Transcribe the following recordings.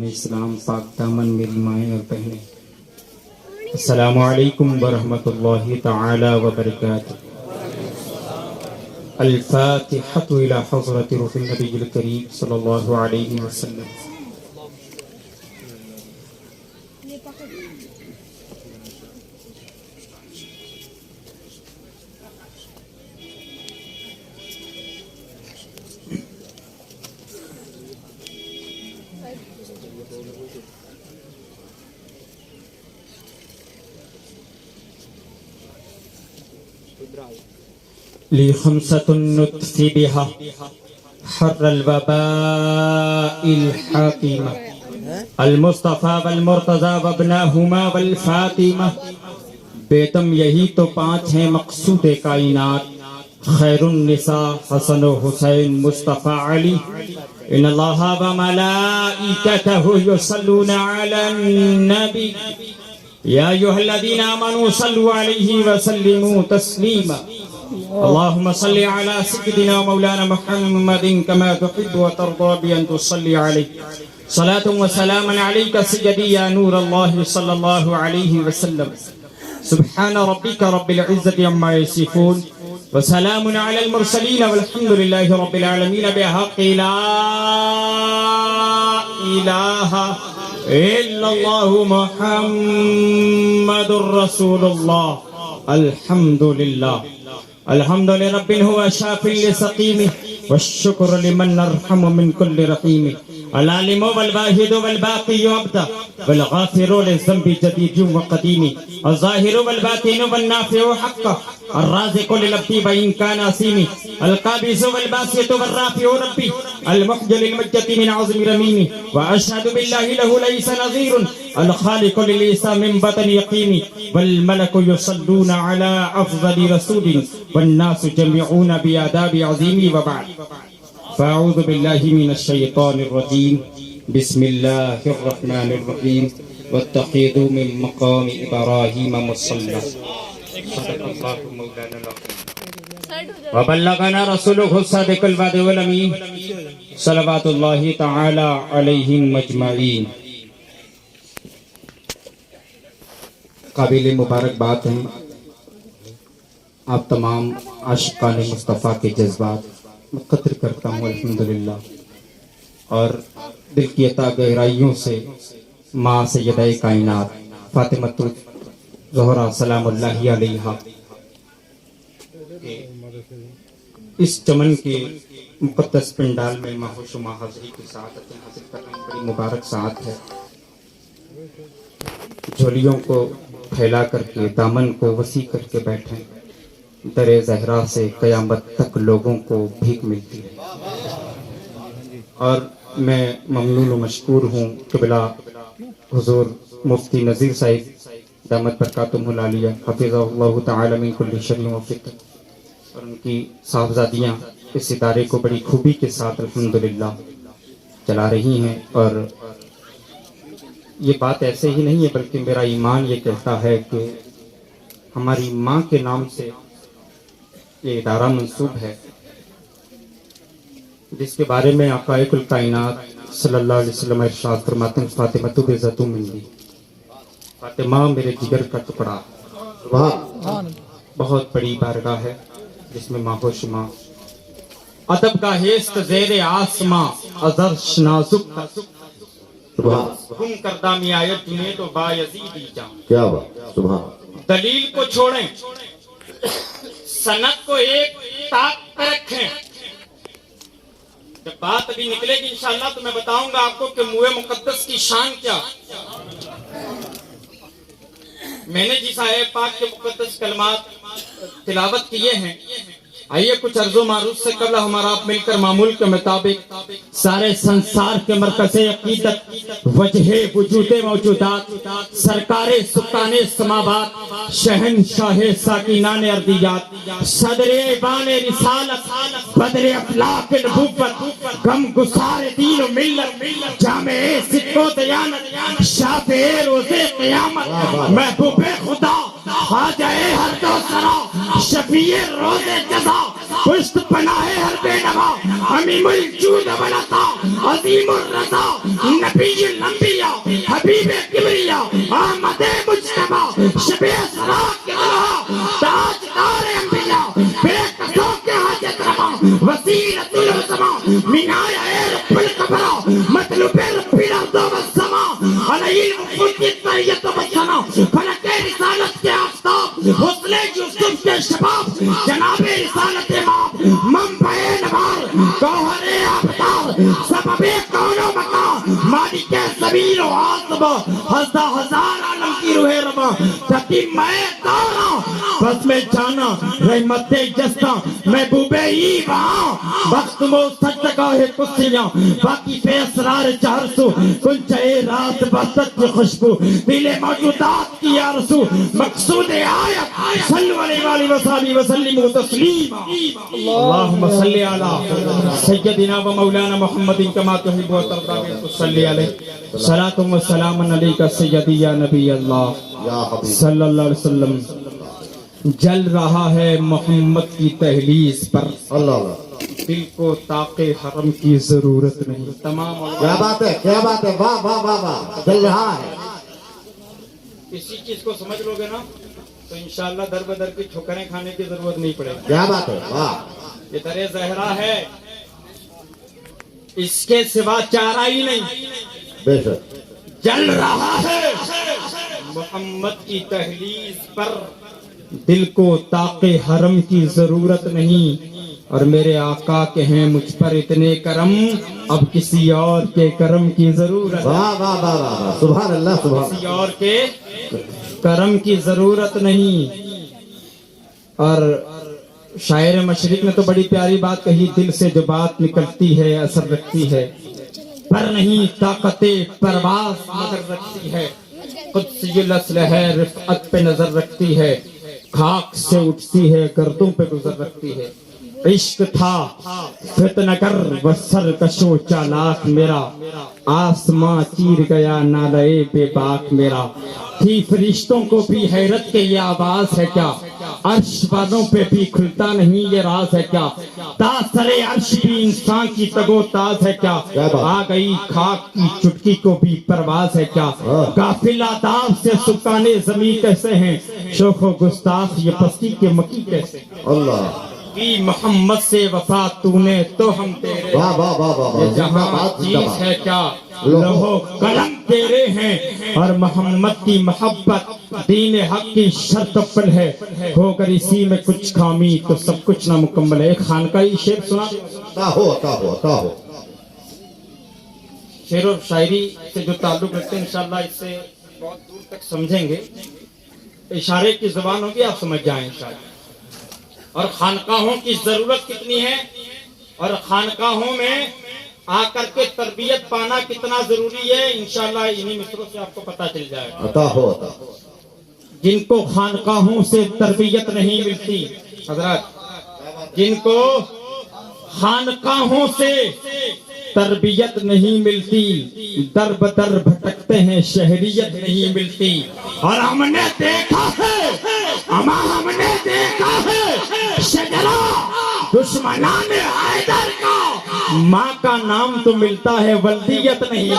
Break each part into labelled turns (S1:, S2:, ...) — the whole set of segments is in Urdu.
S1: اسلام پاک دامن میری مائیں اور بہنیں، السلام علیکم ورحمۃ اللہ تعالی وبرکاتہ۔ الفاتحۃ الی حضرت روح النبی الکریم صلی اللہ علیہ وسلم۔ لی خمسۃ نطفی بہا حر الوباء الحاکمہ المصطفیٰ والمرتضیٰ وابناہما والفاطمہ۔ بیتم یہی تو 5 ہیں مقصود کائنات، خیر النساء حسن و حسین مصطفیٰ علی۔ ان اللہ وملائکتہ یصلون علی النبی یا ایھا الذین آمنوا صلوا علیہ وسلموا تسلیما۔ اللهم صل على سيدنا ومولانا محمد كما تحب وترضى بأن تصلي عليه صلاة وسلاما عليك سيدي يا نور الله صلى الله عليه وسلم۔ سبحان ربك رب العزة عما يصفون وسلام على المرسلين والحمد لله رب العالمين بحق لا إله إلا الله محمد رسول الله۔ الحمد لله الحمد لرب هو شاف لسقيمه والشكر لمن أرحم من كل رحيم، العالم والواحد والباقي أبدا والغافر للذنب جديد وقديم، الظاهر والباطن والنافع حقا الرازق للعبد وإن كان أثيم، القابض والباسط والرافع ربي المحيي للمجد من عظم رميم، وأشهد بالله له ليس نظير الخالق للعيسى من بطن يقيم، والملك يصلون على أفضل رسول والناس جميعون بآداب عظيم، وبعد فأعوذ بالله من الشيطان الرجيم، بسم الله الرحمن الرحيم، واتخذوا من مقام إبراهيم مصلى، صدق الله مولانا العظيم وبلغنا رسوله الصادق الوعد والأمين، صلوات الله تعالى عليهم أجمعين۔ قابل مبارکباد ہیں آپ تمام عاشقان مصطفیٰ کے جذبات قدر کرتا ہوں الحمدللہ، اور دل کی عطا گہرائیوں سے ماں سیدہ کائنات فاطمۃ الزہرا سلام اللہ علیہا اس چمن کے مقدس پنڈال میں ماہ و شمع حاضری کی سعادت حاصل کرنا بڑی مبارک سعادت ہے۔ جھولیوں کو پھیلا کر کے دامن کو وسیع کر کے بیٹھیں، در زہرا سے قیامت تک لوگوں کو بھیک ملتی ہے۔ اور میں ممنون و مشکور ہوں قبلہ حضور مفتی نذیر صاحب دامت برکاتہم العالیہ حفظہ اللہ تعالی من کل شر و فتنہ، اور ان کی صاحبزادیاں اس ادارے کو بڑی خوبی کے ساتھ الحمدللہ چلا رہی ہیں۔ اور یہ بات ایسے ہی نہیں ہے بلکہ میرا ایمان یہ کہتا ہے کہ ہماری ماں کے نام سے یہ ادارہ منسوب ہے، جس کے بارے میں آقائے الکائنات صلی اللہ علیہ وسلم ارشاد فرماتے ہیں، فاطمۃ بذۃ منی، فاطمہ میرے جگر کا ٹکڑا۔ بہت بڑی بارگاہ ہے جس میں ماہ و شمع ادب کا ہیست زیر آسماں ازرش نازک گم کردہ می آیت جنید و با یزیدی جان۔
S2: کیا بات، سبحان۔
S1: دلیل کو چھوڑیں، سند کو ایک طاق پر رکھیں۔ جب بات ابھی نکلے گی انشاءاللہ تو میں بتاؤں گا آپ کو کہ موئے مقدس کی شان کیا۔ میں نے جس آئے پاک کے مقدس کلمات تلاوت کیے ہیں، آئیے کچھ عرض و معروض سے قبل ہمارا آپ مل کر معمول کے مطابق سارے سنسار کے مرکز عقیدت، وجہ وجود موجودات، سرکار سکان سماوات، شہنشاہ ساکینان ارضیات، صدر ایوان رسالت، بدر افلاک نبوت، غم گسار دین و ملت، جامع صدق و دیانت، شافع روز قیامت، محبوب خدا، خواجہ ہر دو سرا، شفیع روز جزا، پشت پناہ ہر بے نوا امیم الجود والعطا عظیم الرضا نبی الانبیاء حبیب کبریا احمد مجتبی شبِ اسرا کے دلہا تاجدار انبیاء بے قصوں کے حاجت روا وسیلۃ العظما منایہ رب القبرا مطلوب رب الارض والسماء علیہ الوفود طریت و بسنا فلک رسالت کے آفتاب حسن یوسف کے شباب جناب رسالت امام منبع نوار گوہر آبدار سبب کون و مکان مالک زمین و آسمان ہزا ہزار عالم کی روح رواں تکی میں دورا بس میں جانا رحمت جستا محبوب ہی وہاں وقت مو سجدگاہ کسیاں باقی بے اسرار چہر سو کنچے رات بستت کی خوشبو دل موجودات کی آرزو مقصود آیت صلو علیہ وآلہ وسلم وسلم تسلیما اللہم صلی علی سیدنا و مولانا محمد کما تحب و ترضى صلی علیہ صلاۃ و سلام علیک سیدی یا نبی اللہ صلی اللہ علیہ وسلم جل رہا ہے محمد کی تحلیز پر دل کو طاق حرم کی ضرورت نہیں تمام
S2: کیا بات ہے کیا بات ہے واہ واہ واہ واہ جل رہا ہے
S1: اسی چیز کو سمجھ لو گے نا تو انشاءاللہ در بدر کی ٹھوکریں کھانے کی ضرورت نہیں پڑے گی
S2: کیا بات ہے واہ
S1: یہ در زہرا ہے اس کے سوا چارہ ہی نہیں
S2: بے شک
S1: جل رہا ہے محمد کی تحلیز پر دل کو طاق حرم کی ضرورت نہیں اور میرے آقا کے ہیں مجھ پر اتنے کرم اب کسی اور کے کرم کی ضرورت
S2: واہ واہ واہ واہ سبحان اللہ سبحان
S1: کسی اور کے کرم کی ضرورت نہیں اور شاعر مشرق نے تو بڑی پیاری بات کہی دل سے جو بات نکلتی ہے اثر رکھتی ہے پر نہیں طاقت پرواز نظر رکھتی ہے قدسی الاصل ہے رفعت پہ نظر رکھتی ہے خاک سے اٹھتی ہے گردوں پہ گزر رکھتی ہے عشق تھا فتنہ گر و سرکشو چالاک میرا آسماں چیر گیا نالے بے باک میرا تھی فرشتوں کو بھی حیرت کے یہ آواز ہے کیا عرش والوں پہ بھی کھلتا نہیں یہ راز ہے کیا تاثر عرش بھی انسان کی تگو تاز ہے کیا آ گئی خاک کی چٹکی کو بھی پرواز ہے کیا غافل آداب سے سکانے زمین کیسے ہیں شوخ و گستاخ یہ پستی کے مکی کیسے
S2: اللہ
S1: کی محمد سے وفا تو نے تو ہم تیرے
S2: واہ واہ واہ واہ
S1: یہ جہاں چیز ہے کیا لوہو قلم تیرے ہیں اور محمد کی محبت دین حق کی شرط پر ہے ہو کر اسی میں کچھ خامی تو سب کچھ نامکمل ہے ایک خانقاہی شعر سنا
S2: تا ہو
S1: شعر اور شاعری سے جو تعلق رکھتے ہیں انشاءاللہ اس سے بہت دور تک سمجھیں گے اشارے کی زبان ہوگی آپ سمجھ جائیں انشاءاللہ اور خانقاہوں کی ضرورت کتنی ہے اور خانقاہوں میں آ کر کے تربیت پانا کتنا ضروری ہے انشاءاللہ انہی مصروں سے آپ کو پتہ چل جائے گا
S2: عطا ہو
S1: جن کو خانقاہوں سے تربیت نہیں ملتی حضرات جن کو خانقاہوں سے تربیت نہیں ملتی در بدر بھٹکتے ہیں شہریت نہیں ملتی اور ہم نے دیکھا ہے ہم نے دیکھا ہے شجرہ دشمنان حیدر کا ماں کا نام تو ملتا ہے ولدیت نہیں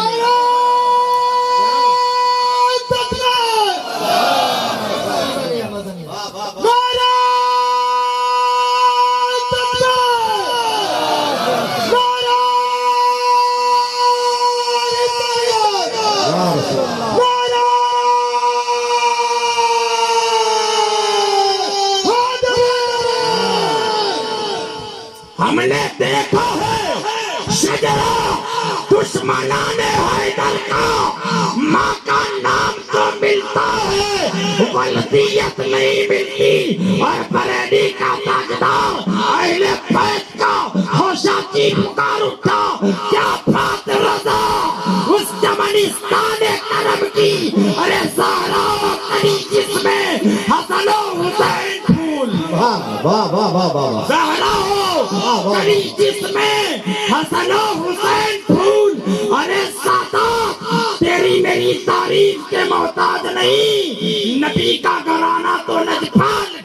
S1: ہم نے دیکھا ہے شجرہ دشمنان حیدر کا ماں کا نام تو ملتا ہے ولدیت نہیں ملتی اور بریلی کا تاجدار اہل بیت کا خوشاچی پکار اٹھا کیا بات رضا اس چمنستان کرم کی ارے سارا وطنی جس میں حسن و حسین پھول
S2: واہ واہ واہ واہ واہ
S1: زہرا ہو کری جس میں حسن و حسین پھول ارے سادات تیری میری تعریف کے محتاج نہیں نبی کا گھرانہ تو نجفان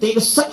S1: 63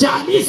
S1: 40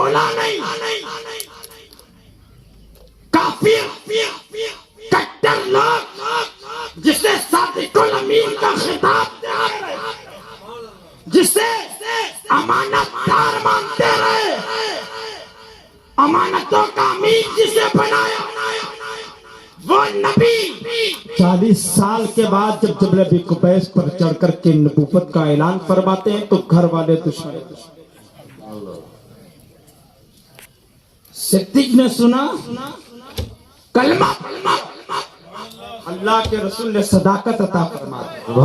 S3: مولا نہیں، کافر کٹر لوگ جسے صادق الامین کا خطاب دے رہے، جسے امانت دار مانتے رہے، امانتوں کا امین جسے بنایا، وہ نبی
S1: 40 سال کے بعد جب جبل ابی قبیس پر چڑھ کر کے نبوت کا اعلان فرماتے ہیں تو گھر والے دشمن۔ صدیق نے سنا،
S3: کلمہ
S1: اللہ کے رسول نے صداقت عطا فرما دی۔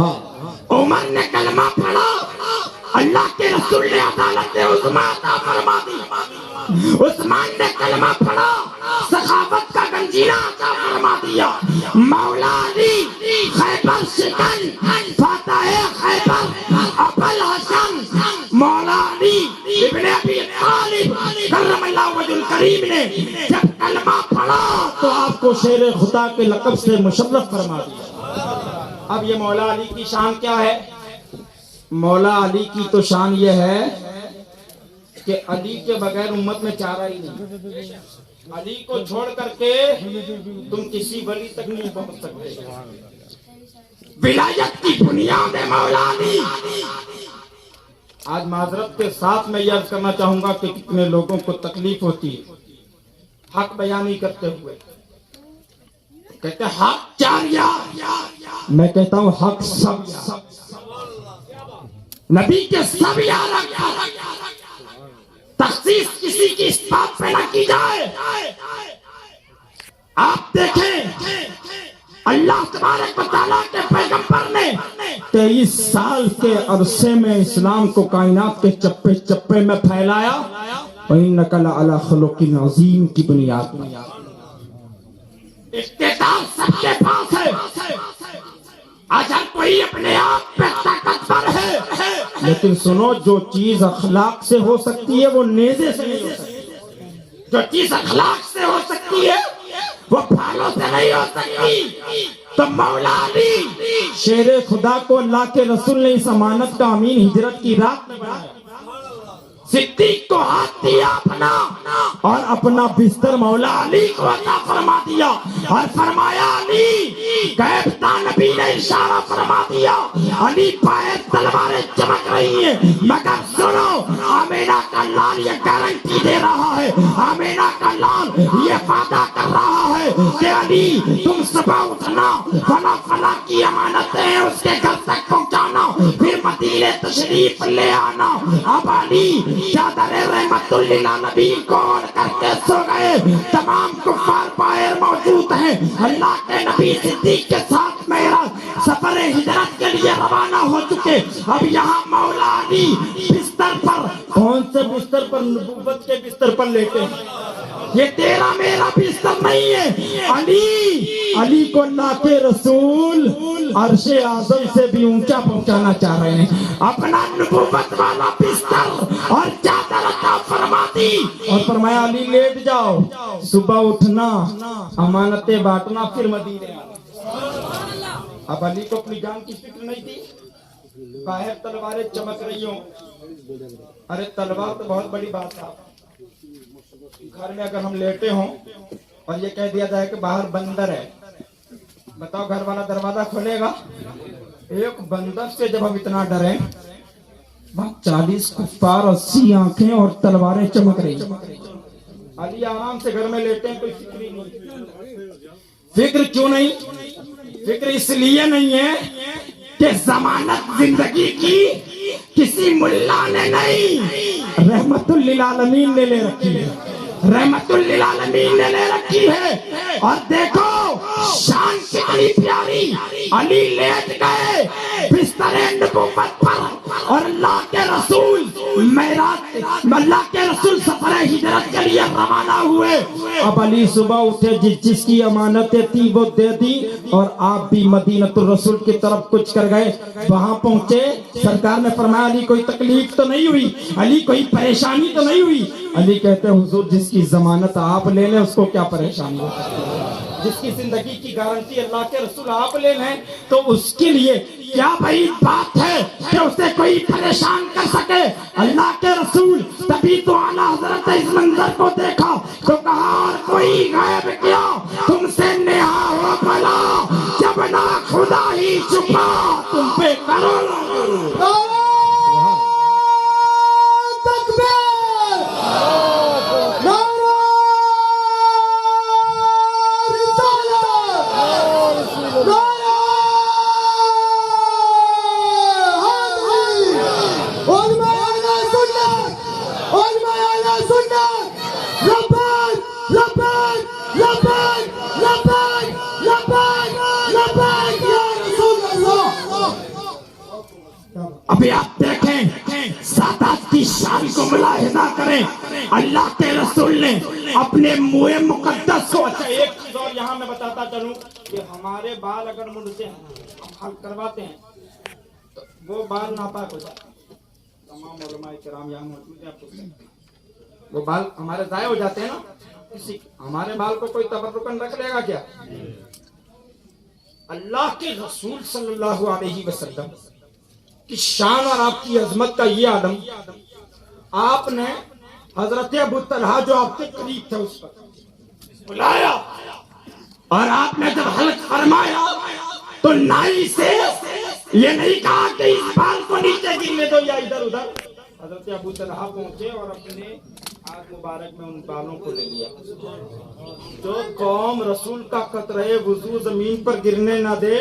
S3: عمر نے کلمہ پڑھا، اللہ کے رسول نے عدالت عظمیٰ عطا فرما دی۔ عثمان نے کلمہ پڑھا، سخاوت کا گنجینہ عطا فرما دیا۔ مولا علی خیبر شکن، فاتح خیبر ابو الحسن مولا علی ابن ابی طالب کرم اللہ وجہ الکریم نے جب کلمہ پڑھا
S1: تو آپ کو شیر خدا کے لقب سے مشرف فرما دیا۔ اب یہ مولا علی کی شان کیا ہے؟ مولا علی کی تو شان یہ ہے کہ علی کے بغیر امت میں چارہ ہی نہیں۔ علی کو چھوڑ کر کے تم کسی ولی تک نہیں پہنچ سکتے۔
S3: ولایت کی بنیاد ہے مولا علی۔
S1: آج معذرت کے ساتھ میں یہ عرض کرنا چاہوں گا کہ کتنے لوگوں کو تکلیف ہوتی ہے حق بیانی کرتے ہوئے، کہتے ہیں حق
S3: چاریا
S1: میں کہتا ہوں حق سب
S3: نبی کے سب یار تخصیص کسی کی اس بات پہ نہ کی جائے۔ آپ دیکھیں اللہ تبارک و تعالیٰ کے پیغمبر نے
S1: 23 سال کے عرصے میں اسلام کو کائنات کے چپے چپے میں پھیلایا، وَإِنَّكَ لَعَلَىٰ خُلُقٍ عَظِيمٍ کی بنیاد میں۔
S3: اقتدار سب کے پاس ہے، اگر کوئی اپنے آپ پہ طاقتور ہے،
S1: لیکن سنو، جو چیز اخلاق سے ہو سکتی ہے وہ نیزے سے نہیں ہو سکتی۔
S3: جو چیز اخلاق سے ہو سکتی ہے وہ پھالوں سے نہیں ہو سکتی۔ تو مولا علی
S1: شیر خدا کو اللہ کے رسول نے اس امانت کا امین ہجرت کی رات میں بنایا
S3: صدیق کو ہاتھ دیا اپنا
S1: اور اپنا بستر مولا
S3: علی کو عطا فرما دیا اور فرمایا علی غیب نبی نے اشارہ فرما دیا، علی پائے تلواریں چمک رہی ہیں، مگر سنو آمینہ کا لال یہ گارنٹی دے رہا ہے، آمینہ کا لال یہ وعدہ کر رہا ہے کہ علی تم صبح اٹھنا، فلاں فلاں کی امانتیں اس کے گھر تک پہنچانا، پھر مدینے تشریف لے آنا۔ اب علی چادر رحمت للعالمین کو اوڑھ کر کے سو گئے، تمام کفار باہر موجود ہیں، اللہ کے نبی صدیق کے ساتھ میرا سفر ہجرت کے لیے روانہ ہو چکے۔ اب یہاں مولا علی بستر پر،
S1: کون سے بستر پر؟ نبوت کے بستر پر لیٹے ہیں۔
S3: یہ تیرا میرا بستر نہیں ہے،
S1: علی کو اللہ کے رسول عرش اعظم سے بھی اونچا پہنچانا چاہ رہے ہیں۔
S3: اپنا نبوت والا بستر اور چادر عطا فرما دی
S1: اور فرمایا علی لیٹ جاؤ، صبح اٹھنا، امانتیں بانٹنا، پھر مدینے آنا۔ اب علی کو اپنی جان کی فکر نہیں تھی، باہر تلواریں چمک رہی ہوں، ارے تلوار تو بہت بڑی بات ہے۔ گھر میں اگر ہم لیٹے ہوں اور یہ کہہ دیا جائے کہ باہر بندر ہے، بتاؤ گھر والا دروازہ کھولے گا؟ ایک بندر سے جب ہم اتنا ڈریں، 40 کفار، 80 آنکھیں اور تلواریں چمک رہی ہیں، علی آرام سے گھر میں لیٹے ہیں، کوئی فکر ہی نہیں۔ فکر کیوں نہیں؟ فکر اس لیے نہیں ہے
S3: کہ ضمانت زندگی کی کسی ملا نے نہیں،
S1: رحمت للعالمین نے لے رکھی ہے،
S3: رحمت للعالمین نے لے رکھی ہے۔ اور دیکھو شان کتنی پیاری، علی لیٹ گئے بستر نبوت پر اور اللہ کے رسول اللہ کے رسول سفر ہجرت کے لیے روانہ ہوئے۔
S1: اب علی صبح اٹھے، جس کی امانتیں تھی وہ دے دی، اور آپ بھی مدینہ الرسول کی طرف کچھ کر گئے۔ وہاں پہنچے، سرکار نے فرمایا علی کوئی تکلیف تو نہیں ہوئی، علی کوئی پریشانی تو نہیں ہوئی؟ علی کہتے ہیں حضور جس کی ضمانت آپ لے لیں اس کو کیا پریشانی ہو سکتی ہے، جس کی زندگی کی گارنٹی اللہ کے رسول آپ لے لیں تو اس کے لیے
S3: کیا بھائی بات ہے کہ اسے کوئی پریشان کر سکے؟ اللہ کے رسول تبھی تو اعلیٰ حضرت اس منظر کو دیکھا تو کہا اور کوئی غائب کیا تم سے نہا ہو بھلا جب نہ خدا ہی چھپا تم پہ کرو ابھی آپ دیکھیں سادات کی شان کو ملاحظہ کریں اللہ کے رسول نے اپنے منہ مقدس کو
S1: اچھا ایک چیز اور یہاں میں بتاتا چلوں کہ ہمارے بال اگر مڑتے ہیں ہم حل کرواتے ہیں تو وہ بال ناپاک ہو جاتے ہیں. تمام علماء کرام یہاں موجود ہیں, آپ کو وہ بال ہمارے ضائع ہو جاتے ہیں نا, ہمارے بال کو کوئی تبرکن رکھ لے گا کیا؟ اللہ کے رسول صلی اللہ علیہ وسلم کی شان اور آپ کی عظمت کا یہ عالم آپ نے حضرت ابو طلحہ جو آپ کے قریب تھے اس پر
S3: بلایا اور آپ نے جب حلق فرمایا تو نائی سے یہ نہیں کہا کہ اس بال کو نیچے
S1: گرنے دو یا ادھر ادھر. حضرت ابو طلحہ پہنچے اور اپنے ہاتھ مبارک میں ان بالوں کو لے لیا. جو قوم رسول کا قطرہ وضو زمین پر گرنے نہ دے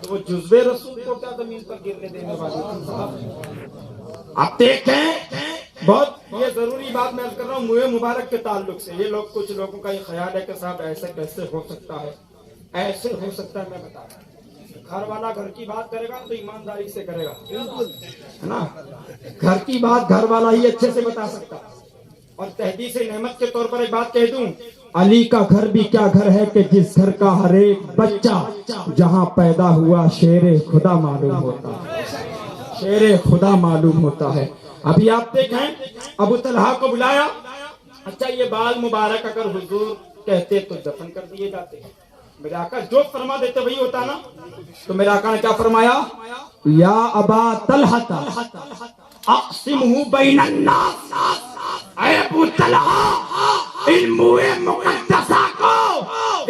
S1: تو وہ جزوے رسول کو کیا زمین پر گرنے دینے والے.
S3: آپ دیکھیں
S1: بہت یہ ضروری بات میں عرض کر رہا ہوں منہ مبارک کے تعلق سے. یہ لوگ کچھ لوگوں کا یہ خیال ہے کہ صاحب ایسے کیسے ہو سکتا ہے, ایسے ہو سکتا ہے. میں بتا رہا ہوں گھر والا گھر کی بات کرے گا تو ایمانداری سے کرے گا, ہے نا. گھر کی بات گھر والا ہی اچھے سے بتا سکتا. اور تحدیث نعمت کے طور پر ایک بات کہہ دوں, علی کا گھر بھی کیا گھر ہے کہ جس گھر کا ہر ایک بچہ جہاں پیدا ہوا شیر خدا معلوم ہوتا ہے, شیر خدا معلوم ہوتا ہے. ابھی آپ دیکھیں ابو طلحہ کو بلایا. اچھا یہ بال مبارک اگر حضور کہتے تو دفن کر دیے جاتے ہیں. میرے آقا جو فرما دیتے وہی ہوتا نا. تو میرے آقا نے کیا فرمایا, یا ابا طلحہ اقسمہ بین الناس.
S3: اے ابو طلحہ ان منہ مقدسہ کو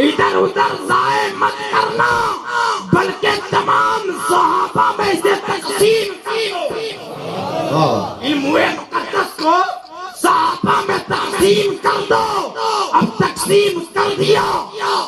S3: ادھر ادھر ضائع مت کرنا بلکہ تمام صحابہ میں سے تقسیم کرو. ان منہ مقدس کو صحابہ میں تقسیم کر دو. اب تقسیم کر دیا.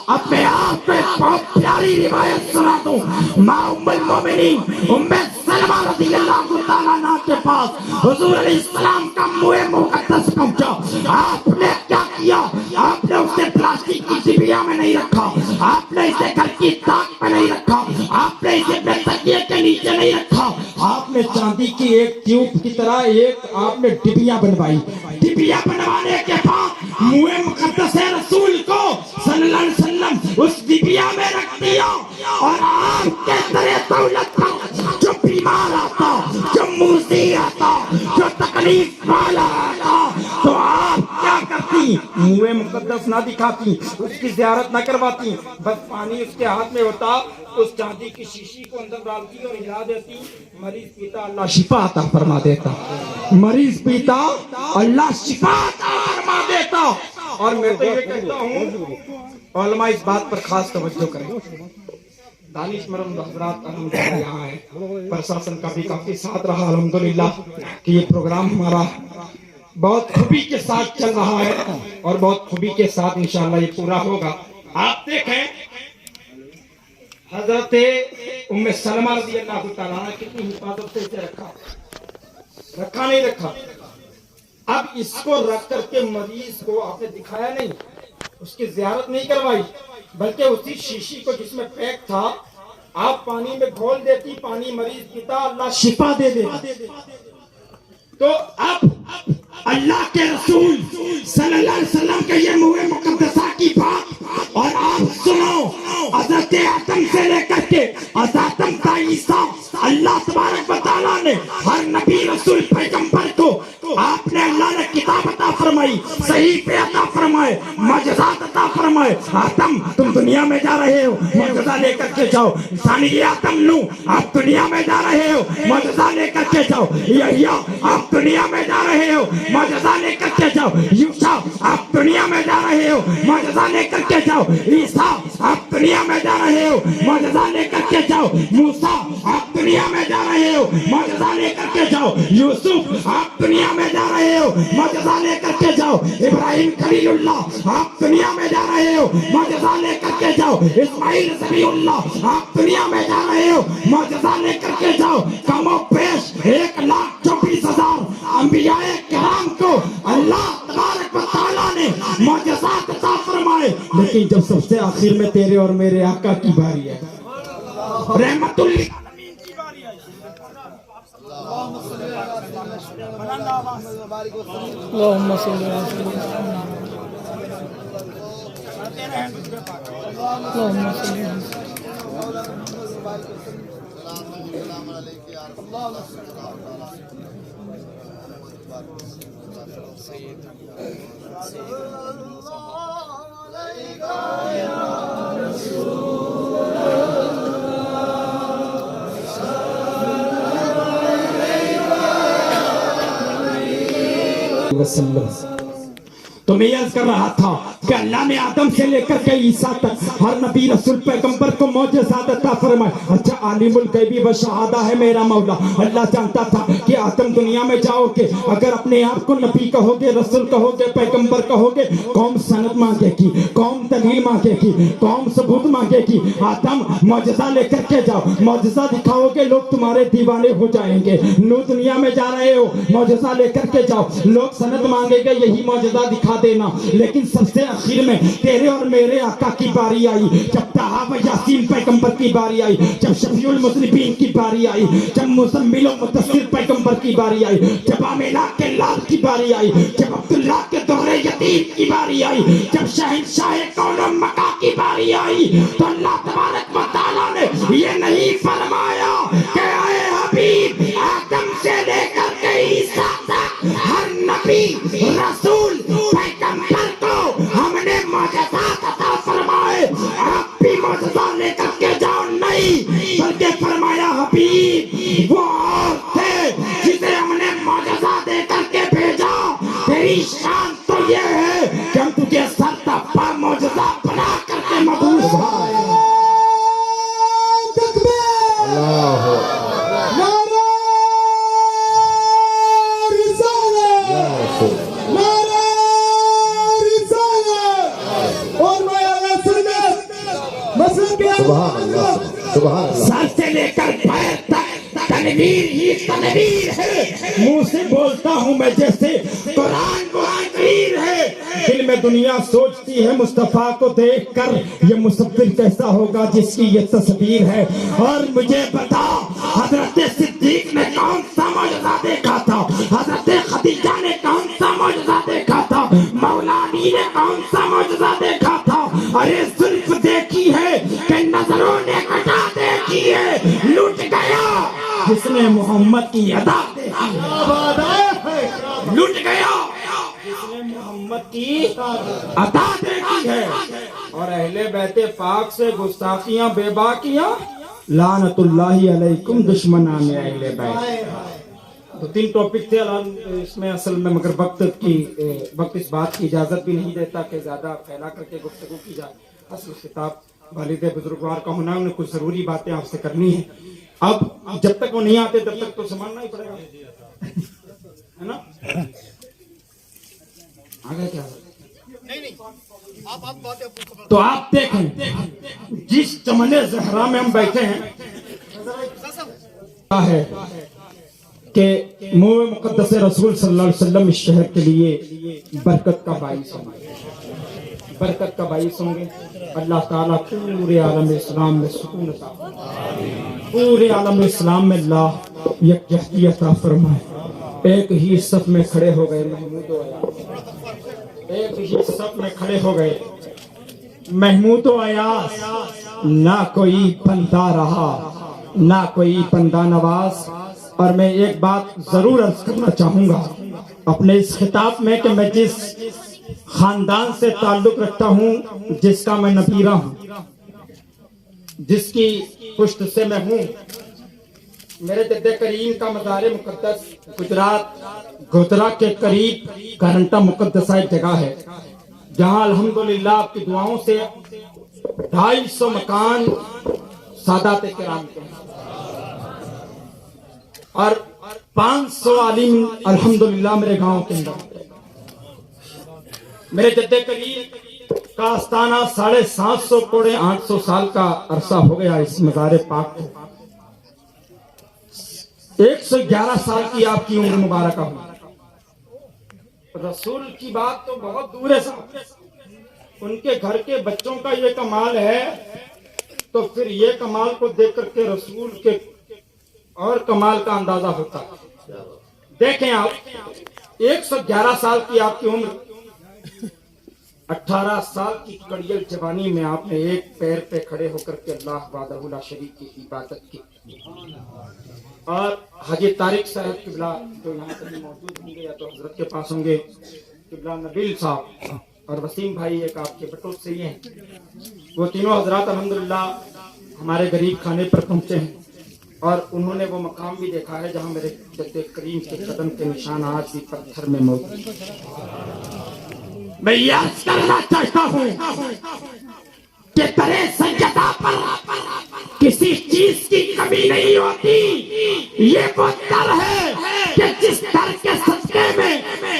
S3: اب میں آپ پہ بہت پیاری روایت سنا دوں. ماں ام المومنین ام سلمہ رضی اللہ تعالیٰ عنہ کے پاس حضور علیہ السلام کا منہ مقدس پہنچا. آپ نے کیا کیا؟ آپ نے اسے پلاسٹک کی ڈبیا میں نہیں رکھا, آپ نے اسے گھر کی طاق میں نہیں رکھا, آپ نے اسے اپنے تکیے کے نیچے نہیں رکھا.
S1: آپ نے چاندی کی ایک ٹیوب کی طرح ایک آپ نے ڈبیا بنوائی.
S3: ڈبیا بنوانے کے بعد منہ مقدس رسول کو صلی اللہ علیہ وسلم اس ڈبیا میں رکھ دیا. اور آپ کے در دولت پر جو بیمار آتا, جو موذی آتا, جو تکلیف والا آتا, تو آپ کیا کرتی؟
S1: منہ مقدس نہ دکھاتی, اس کی زیارت نہ کرواتی, بس پانی اس کے ہاتھ میں ہوتا, اس چاندی کی شیشی کو اندر ڈالتی اور ہلا دیتی. مریض پیتا اللہ شفا عطا فرما دیتا. مریض پیتا اللہ شفا عطا فرما دیتا. اور میں تو یہ کہتا ہوں علماء اس بات پر خاص توجہ کریں. دانش مرم حضرات الحمدللہ یہاں ہے, پرشاسن کا بھی کافی ساتھ رہا الحمدللہ کہ یہ پروگرام ہمارا بہت خوبی کے ساتھ چل رہا ہے اور بہت خوبی کے ساتھ انشاءاللہ یہ پورا ہوگا. آپ دیکھیں حضرت ام سلمہ رضی اللہ تعالیٰ عنہ کتنی حفاظت سے اسے رکھا نہیں رکھا. اب اس کو رکھ کر کے مریض کو آپ نے دکھایا نہیں, اس کی زیارت نہیں کروائی, بلکہ اسی شیشی کو جس میں پیک تھا آپ پانی میں گھول دیتی, پانی مریض پیتا اللہ شفا دے دیتا. تو اب
S3: اللہ کے رسول صلی اللہ علیہ وسلم کے یہ منہ مقدسہ کی بات, اور آپ سنو حضرت آدم سے لے کر کے آدم تا عیسیٰ اللہ تبارک و تعالیٰ نے ہر نبی رسول پیغمبر کو آپ نے اللہ نے کتاب عطا فرمائی. صحیح پہ عطا فرمائے، معجزات عطا فرمائے۔ آدم تم دنیا میں جا رہے ہو، معجزہ لے کر کے جاؤ۔ ثانی آدم نو آپ دنیا میں جا رہے ہو، معجزہ لے کر کے جاؤ۔ یحییٰ آپ دنیا میں جا رہے ہو، معجزہ لے کر کے جاؤ۔ یوشع آپ دنیا میں جا رہے ہو، معجزہ لے کر کے جاؤ۔ عیسیٰ آپ دنیا میں جا رہے ہو، معجزہ لے کر کے جاؤ۔ موسیٰ آپ دنیا میں جا رہے ہو، معجزہ لے کر کے جاؤ۔ یوسف آپ دنیا میں جا رہے ہو، معجزہ لے کر کے جاؤ۔ ابراہیم خلیل اللہ آپ دنیا میں جا رہے ہو، معجزہ لے کر کے جاؤ۔ اسماعیل ذبیح اللہ آپ دنیا میں جا رہے ہو، معجزہ لے کر کے جاؤ۔ کم و بیش 1,24,000 انبیاء کرام کو اللہ تبارک و تعالیٰ نے معجزات عطا فرمائے، لیکن جب سب سے آخر میں تیرے اور میرے آقا کی باری ہے، رحمت للعالمین کی باری ہے،
S4: اللهم صل على
S3: تو میں یہ عرض کر رہا تھا کہ اللہ نے آدم سے لے کر کے عیسیٰ تک ہر نبی رسول پیغمبر کو معجزات عطا فرمائے۔ اچھا عالم الغیب و شہادہ ہے میرا مولا، اللہ جانتا تھا کہ آدم دنیا میں جاؤ گے، اگر اپنے آپ کو نبی کہو گے، رسول کہو گے، پیغمبر کہو گے، قوم سند مانگے گی، قوم دلیل مانگے گی، قوم ثبوت مانگے گی۔ آدم معجزہ لے کر کے جاؤ، معجزہ دکھاؤ گے لوگ تمہارے دیوانے ہو جائیں گے۔ نو دنیا میں جا رہے ہو، معجزہ لے کر کے جاؤ، لوگ سند مانگے گے، یہی معجزہ دکھا دینا۔ لیکن سب سے آخر میں تیرے اور میرے آقا کی باری آئی، جب طٰہٰ و یاسین پیغمبر کی باری آئی، جب شفیع المذنبین کی باری آئی، جب مزمل و مدثر پیغمبر کی باری آئی، جب آمینہ کے لال کی باری آئی، جب عبداللہ کے در یتیم کی باری آئی، جب شہنشاہ کون و مکہ کی باری آئی، تو اللہ تبارک و تعالیٰ نے یہ نہیں فرمایا کہ اے حبیب آدم سے لے کر کے عیسیٰ تک ہر نبی رسول پیغمبر کو ہم نے معجزات عطا فرمائے، آپ بھی معجزہ لے کر کے جاؤ۔ نہیں، بلکہ فرمایا حبیب وہ اور تھے جسے ہم نے معجزہ دے کر کے بھیجا، تیری شان تو یہ ہے کہ ہم تجھے سر تپا معجزہ بنا کر کے مبعوث آئے۔ سر سے لے کر پیر تک تنویر ہی تنویر ہے، منہ سے بولتا ہوں میں جیسے قرآن تقریر ہے، دل میں دنیا سوچتی ہے مصطفیٰ کو دیکھ کر یہ مصور کیسا ہوگا جس کی یہ تصویر ہے۔ اور مجھے بتا حضرت صدیق نے کون سا معجزہ دیکھا تھا، حضرت خدیجہ نے کون سا معجزہ دیکھا تھا، مولا علی نے کون سا معجزہ دیکھا تھا؟ ارے زلف دیکھی ہے کہ نظروں نے کٹا دیکھی ہے، لٹ گیا جس نے محمد کی ادا دیکھی، لٹ گیا جس نے محمد کی ادا دیکھی ہے۔ اور اہل بیت پاک سے گستاخیاں بے باکیاں، لعنت اللہ علیکم دشمنان اہل بیت۔ تو 3 ٹاپک تھے اس میں اصل میں، مگر وقت اس بات کی اجازت بھی نہیں دیتا کہ زیادہ پھیلا کر کے گفتگو کی جائے۔ اصل خطاب والد بزرگوار کا ہونا، انہیں کچھ ضروری باتیں آپ سے کرنی ہیں۔ اب جب تک وہ نہیں آتے تب تک تو سمجھنا ہی پڑے گا، ہے نا؟ آگے کیا؟ تو آپ دیکھیں جس چمن زہرا میں ہم بیٹھے ہیں ہے کہ منہ مقدس رسول صلی اللہ علیہ وسلم اس شہر کے لیے برکت کا باعث ہوں گے، برکت کا باعث ہوں گے۔ اللہ تعالیٰ پورے عالم اسلام میں سکون عطا فرمائے، پورے عالم اسلام میں اللہ یکجہتی عطا فرمائے۔ ایک ہی صف میں کھڑے ہو گئے محمود و ایاز، ایک ہی صف میں کھڑے ہو گئے محمود و ایاز، نہ کوئی بندہ رہا نہ کوئی بندہ نواز۔ اور میں ایک بات ضرور عرض کرنا چاہوں گا اپنے اس خطاب میں کہ میں جس خاندان سے تعلق رکھتا ہوں جس کا میں نبیرہ ہوں، جس کی پشت سے میں ہوں۔ میرے جد کریم کا مزار مقدس گجرات گودرا کے قریب گھنٹہ مقدسہ ایک جگہ ہے جہاں الحمدللہ آپ کی دعاؤں سے 250 مکان سادات کرام کے ہیں اور 500 عالم الحمدللہ میرے گاؤں کے اندر۔ میرے جد کریم کا آستانہ 750 کوڑے 800 سال کا عرصہ ہو گیا اس مزار پاک کو۔ 111 سال کی آپ کی عمر مبارکہ ہو۔ رسول کی بات تو بہت دور ہے صاحب، ان کے گھر کے بچوں کا یہ کمال ہے تو پھر یہ کمال کو دیکھ کر کے رسول کے اور کمال کا اندازہ ہوتا ہے۔ دیکھیں آپ 111 سال کی آپ کی عمر، 18 سال کی کڑیل جوانی میں آپ نے ایک پیر پہ کھڑے ہو کر کے اللہ وحدہ لا شریک کی عبادت کی۔ اور حاجی طارق صاحب قبلہ جو یہاں پر موجود ہوں گے یا تو حضرت کے پاس ہوں گے، قبلہ نبیل صاحب اور وسیم بھائی ایک آپ کے بٹوت سے ہی ہیں، وہ تینوں حضرات الحمدللہ ہمارے غریب خانے پر پہنچے ہیں اور انہوں نے وہ مقام بھی دیکھا ہے جہاں میرے جد کریم کے قدم کے نشان آج بھی پتھر میں موجود ہیں۔ میں یہ عرض کرنا چاہتا ہوں کہ ترے سجدہ پر کسی چیز کی کمی نہیں ہوتی۔ یہ وہ در ہے کہ جس در کے صدقے میں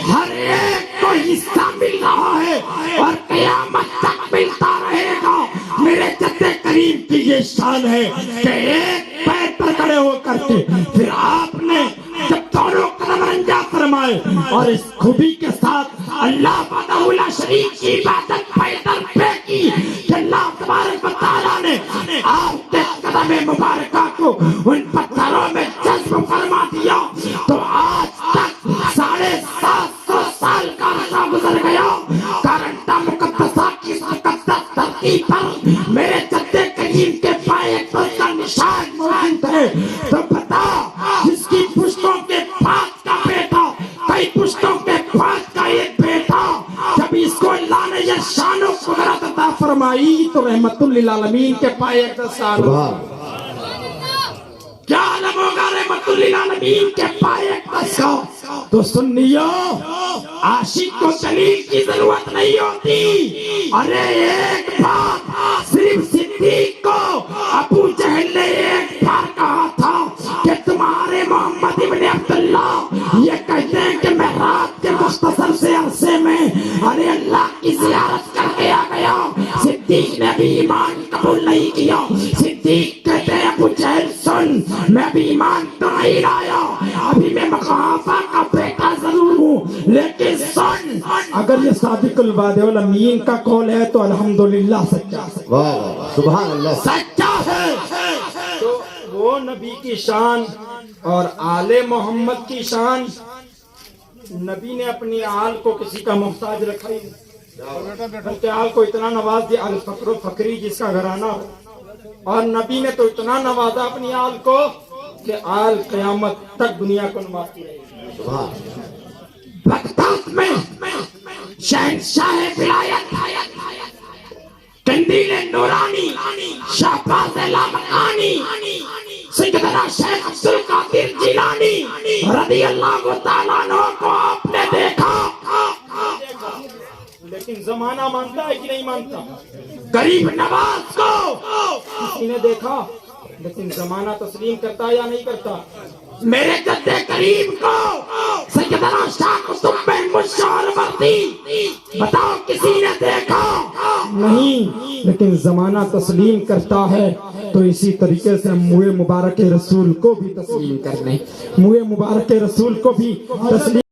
S3: ہر ایک کو حصہ مل رہا ہے اور قیامت تک ملتا رہے گا۔ میرے جد کریم کی یہ شان ہے کہ ایک پیر پر کھڑے ہو کر کے پھر آپ نے جب دونوں قدم رنجا فرمائے اور اس خوبی کے ساتھ اللہ وحدہ لا شریک کی عبادت پیدل پہ کی کہ اللہ تبارک و تعالیٰ نے آپ کے قدم مبارکہ کو ان پتھروں میں جذب فرما دیا تو آج تک 750 سال کا عرصہ گزر گیا۔ گھنٹہ مقدسہ کی مقدس دھرتی پر میرے جد کریم کے پائے پر کا نشان موجود ہے۔ تو بتا جس کی پشتوں کے پاس کا بیٹا، کئی پشتوں کے پاس کا ایک بیٹا، جب اس کو اللہ نے یہ شان و قدرت عطا فرمائی تو رحمت للعالمین کے پائے اقتصاد کیا عالم ہوگا رحمت للعالمین کے پائے اقتصاد۔ تو سنیو عاشق کو دلیل کی ضرورت نہیں ہوتی۔ ارے ایک بات صرف صدیق کو ابو جہل نے ایک بار کہا تھا کہ تمہارے محمد ابن عبداللہ یہ کہتے ہیں کہ میں رات کے مختصر سے عرصے میں ارے اللہ کی زیارت کر کے آ گیا۔ صدیق نے ابھی ایمان قبول نہیں کیا۔ صدیق کہتے ہیں ابو جہل سن، میں ابھی ایمان تو نہیں لایا، ابھی میں مخافہ کا بیٹا ضرور ہوں، لیکن سن اگر یہ صادق الوعد والامین کا قول ہے تو الحمدللہ سچا ہے،
S2: سبحان اللہ،
S3: سچا ہے۔ تو وہ نبی کی شان اور آل محمد کی شان، نبی نے اپنی آل کو کسی کا محتاج رکھا ہی نہیں، بلکہ آل کو اتنا نواز دیا، الفقر و فقری جس کا گھرانہ ہو، اور نبی نے تو اتنا نوازا اپنی آل کو کہ آل قیامت تک دنیا کو نوازتی رہے گی۔ بغداد میں شہنشاہ ولایت قندیل نورانی شہباز لامکانی سیدنا شیخ عبد القادر جیلانی رضی اللہ تعالیٰ عنہ کو آپ نے دیکھا، لیکن زمانہ مانتا ہے کہ نہیں مانتا؟ غریب نواز کو کسی نے دیکھا لیکن زمانہ تسلیم کرتا یا نہیں کرتا؟ میرے جد کریم کو سیدنا شاہ قطب محمود سہروردی بتاؤ کسی نے دیکھا؟ نہیں، لیکن زمانہ تسلیم کرتا ہے۔ تو اسی طریقے سے ہم منہ مبارک رسول کو بھی تسلیم کر لیں، منہ مبارک رسول کو بھی تسلیم